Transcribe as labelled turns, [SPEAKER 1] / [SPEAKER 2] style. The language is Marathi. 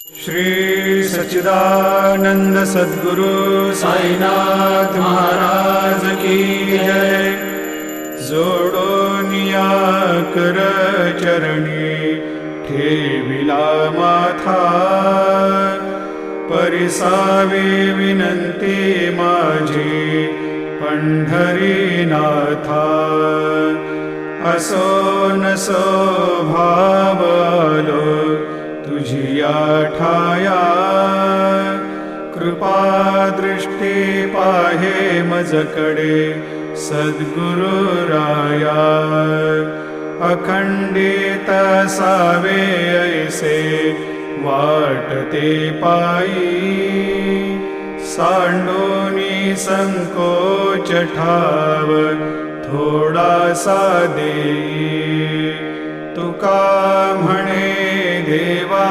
[SPEAKER 1] श्री सच्चिदानंद सद्गुरु साईनाथ महाराज की जय। जोडोनिया कर चरणी ठेविला माथा, परिसावी विनंती माझी पंढरीनाथा। असो नसो भाव आलो तुझिया ठाया, कृपा दृष्टी पाहे मजकडे सद्गुरु राया। अखंडित सावे ऐसे वाटते पायी, सांडोनी संकोच ठाव थोडासा देई। तुका म्हणे देवा